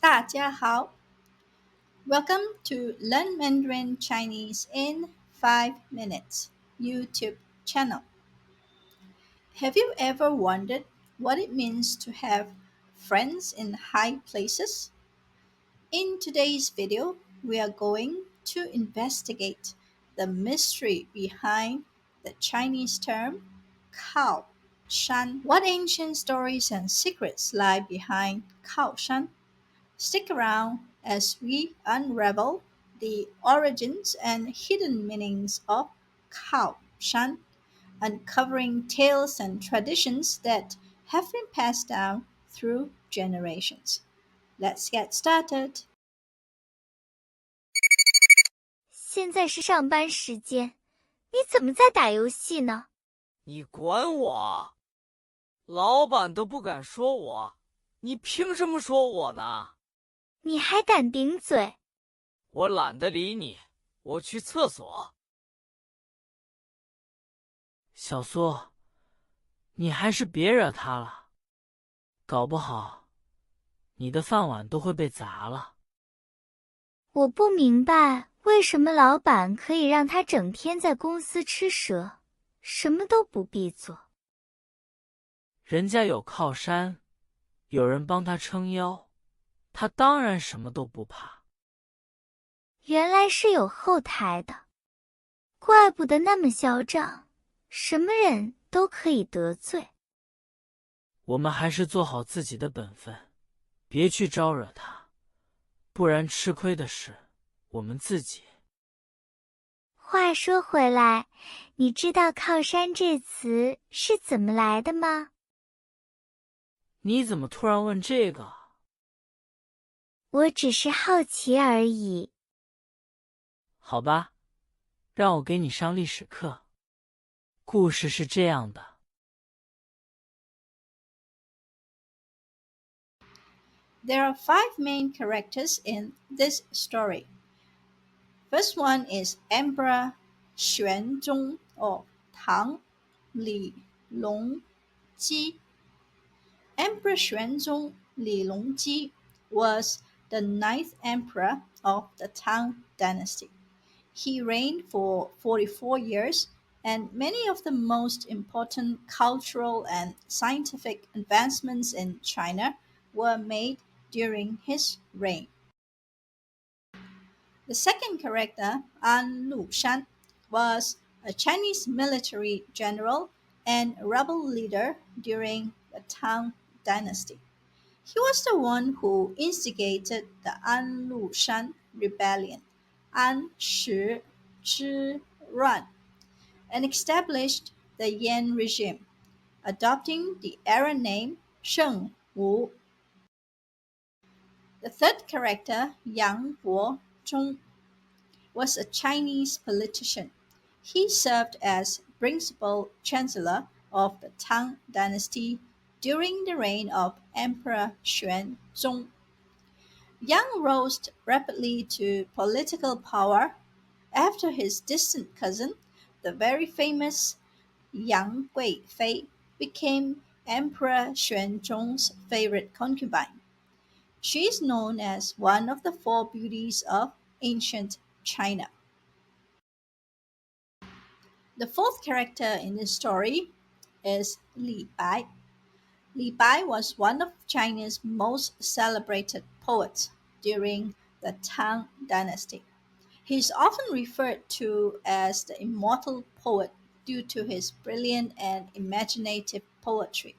大家好 Welcome to Learn Mandarin Chinese in 5 Minutes YouTube channel. Have you ever wondered what it means to have friends in high places? In today's video, we are going to investigate the mystery behind the Chinese term Kao Shan. What ancient stories and secrets lie behind Kao Shan? Stick around as we unravel the origins and hidden meanings of Kao Shan, uncovering tales and traditions that have been passed down through generations. Let's get started. 现在是上班时间，你怎么在打游戏呢？你管我！老板都不敢说我，你凭什么说我呢？你还敢顶嘴？我懒得理你，我去厕所。小苏，你还是别惹他了，搞不好你的饭碗都会被砸了。我不明白为什么老板可以让他整天在公司吃蛇，什么都不必做。人家有靠山，有人帮他撑腰，他当然什么都不怕。原来是有后台的，怪不得那么嚣张，什么人都可以得罪。我们还是做好自己的本分，别去招惹他，不然吃亏的是我们自己。话说回来，你知道靠山这词是怎么来的吗？你怎么突然问这个？我只是好奇而已。好吧，让我给你上历史课。故事是这样的。There are 5 main characters in this story. First one is Emperor Xuanzong or Tang Li Longji. Emperor Xuanzong Li Longji was the ninth emperor of the Tang dynasty. He reigned for 44 years, and many of the most important cultural and scientific advancements in China were made during his reign. The second character, An Lushan, was a Chinese military general and rebel leader during the Tang dynasty. He was the one who instigated the An Lushan rebellion, An Shi Zhi Ruan, and established the Yan regime, adopting the era name Sheng Wu. The third character, Yang Guozhong, was a Chinese politician. He served as principal chancellor of the Tang dynasty during the reign of Emperor Xuanzong. Yang rose rapidly to political power after his distant cousin, the very famous Yang Guifei, became Emperor Xuanzong's favorite concubine. She is known as one of the four beauties of ancient China. The fourth character in this story is Li Bai. Li Bai was one of China's most celebrated poets during the Tang dynasty. He is often referred to as the immortal poet due to his brilliant and imaginative poetry.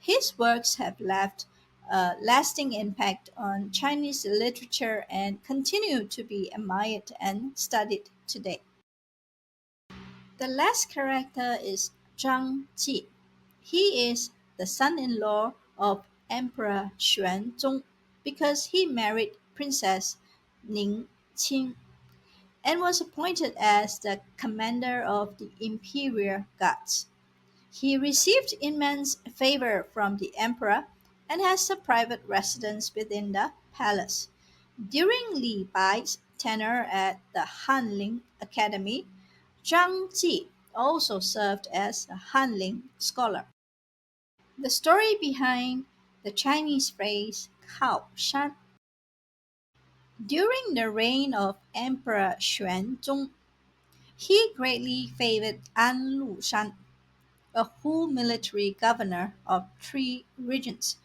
His works have left a lasting impact on Chinese literature and continue to be admired and studied today. The last character is Zhang Ji. He is the son-in-law of Emperor Xuanzong because he married Princess Ning Qing and was appointed as the commander of the imperial guards. He received immense favor from the emperor and has a private residence within the palace. During Li Bai's tenure at the Hanling Academy, Zhang Ji also served as a Hanling scholar. The story behind the Chinese phrase "Kao Shan" During the reign of Emperor Xuanzong, he greatly favored An Lushan, a full military governor of three regions,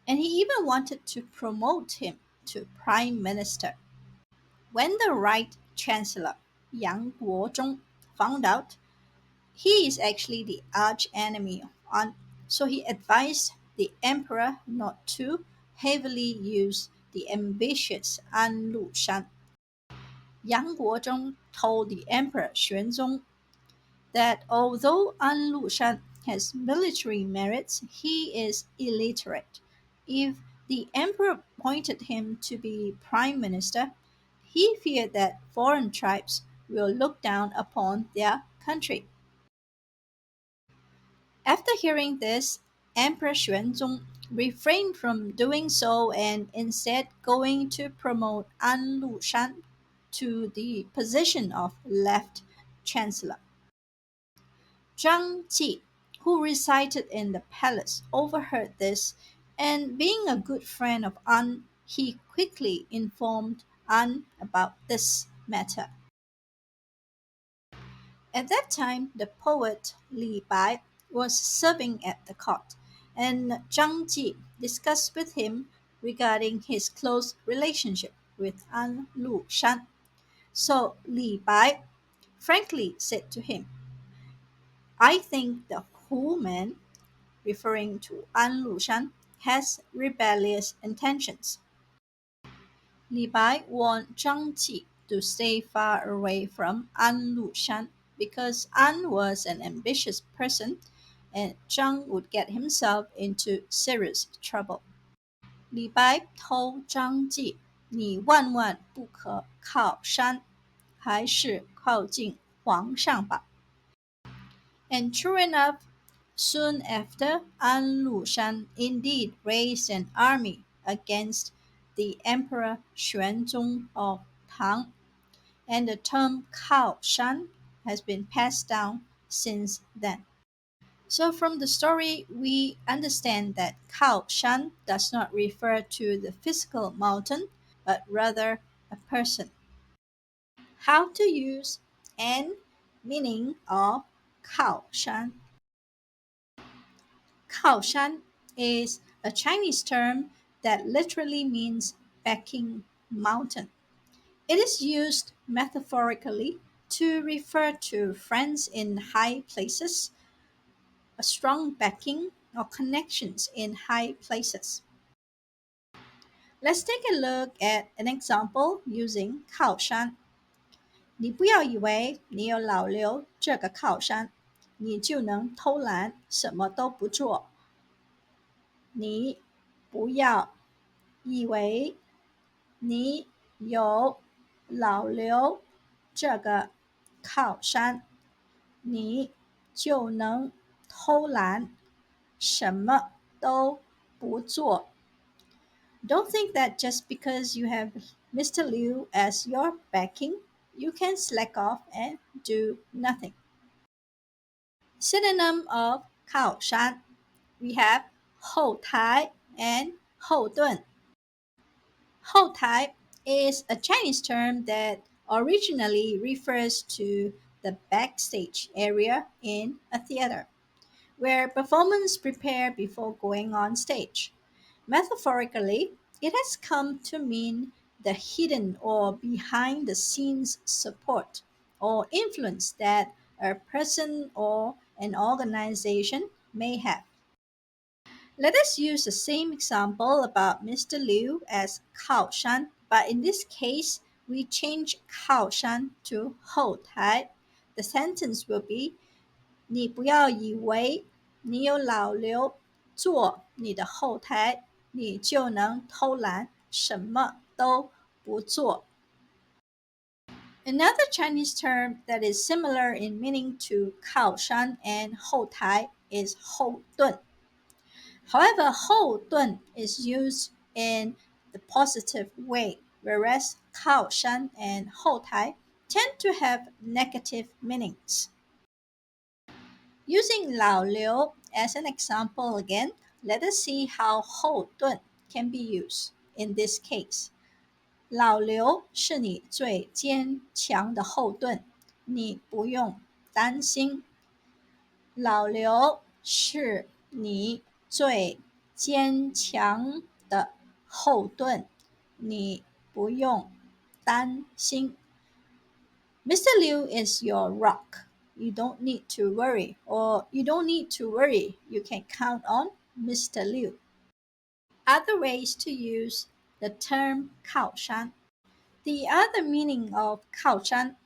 and he even wanted to promote him to prime minister. When the right chancellor, Yang Guozhong, found out, he is actually the arch enemy of An, so he advised the emperor not to heavily use the ambitious An Lushan. Yang Guozhong told the emperor Xuanzong that although An Lushan has military merits, he is illiterate. If the emperor appointed him to be prime minister, he feared that foreign tribes will look down upon their country. After hearing this, Emperor Xuanzong refrained from doing so and instead going to promote An Lushan to the position of left chancellor. Zhang Ji, who resided in the palace, overheard this, and being a good friend of An, he quickly informed An about this matter. At that time, the poet Li Bai was serving at the court, and Zhang Ji discussed with him regarding his close relationship with An Lushan. So Li Bai frankly said to him, I think the Hu man, referring to An Lushan, has rebellious intentions. Li Bai warned Zhang Ji to stay far away from An Lushan because An was an ambitious person and Zhang would get himself into serious trouble. Li Bai told Zhang Ji,你万万不可靠山，还是靠近皇上吧。And true enough, soon after, An Lushan indeed raised an army against the Emperor Xuanzong of Tang, and the term Kao Shan has been passed down since then. So, from the story, we understand that Kao Shan does not refer to the physical mountain, but rather a person. How to use and meaning of Kao Shan. Kaoshan is a Chinese term that literally means backing mountain. It is used metaphorically to refer to friends in high places, a strong backing, or connections in high places. Let's take a look at an example using 靠山。你不要以为你有老刘这个靠山，你就能偷懒，什么都不做。你不要以为你有老刘这个靠山，你就能偷懒，什么都不做。Don't think that just because you have Mr. Liu as your backing, you can slack off and do nothing. Synonym of 靠山 we have 后台 and 后盾. 后台 is a Chinese term that originally refers to the backstage area in a theater, where performers prepare before going on stage. Metaphorically, it has come to mean the hidden or behind the scenes support or influence that a person or an organization may have. Let us use the same example about Mr. Liu as Kao Shan, but in this case, we change Kao Shan to 后台. The sentence will be 你不要以为你有老刘做你的后台，你就能偷懒，什么都不做。Another Chinese term that is similar in meaning to 靠山 and 后台 is 后盾. However, 后盾 is used in the positive way, whereas 靠山 and 后台 tend to have negative meanings. Using 老刘 as an example again, let us see how 后盾 can be used in this case. 老刘是你最坚强的后盾，你不用担心。老刘是你最坚强的后盾，你不用担心。Mr. Liu is your rock. You don't need to worry, or you don't need to worry. You can count on Mr. Liu. Other ways to use the term 靠山. The other meaning of 靠山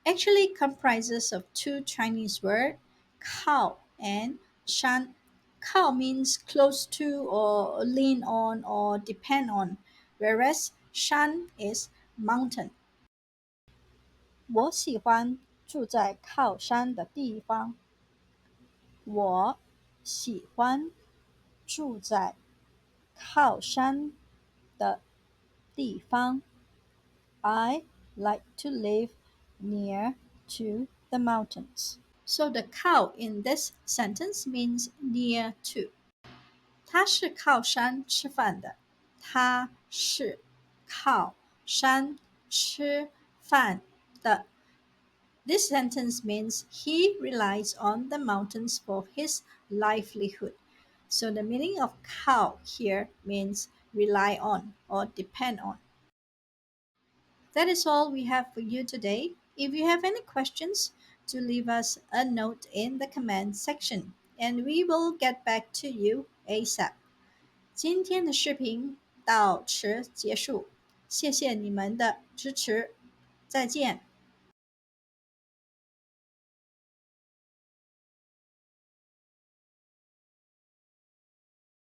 actually comprises of two Chinese words, 靠 and 山. 靠 means close to or lean on or depend on, whereas 山 is mountain. 我喜欢住在靠山的地方。我喜欢住在靠山的地方。I like to live near to the mountains. So the 靠 in this sentence means near to. 他是靠山吃饭的。他是靠山吃饭的。This sentence means he relies on the mountains for his livelihood. So the meaning of 靠 here means rely on or depend on. That is all we have for you today. If you have any questions, do leave us a note in the comment section and we will get back to you ASAP. 今天的视频到此结束，谢谢你们的支持，再见。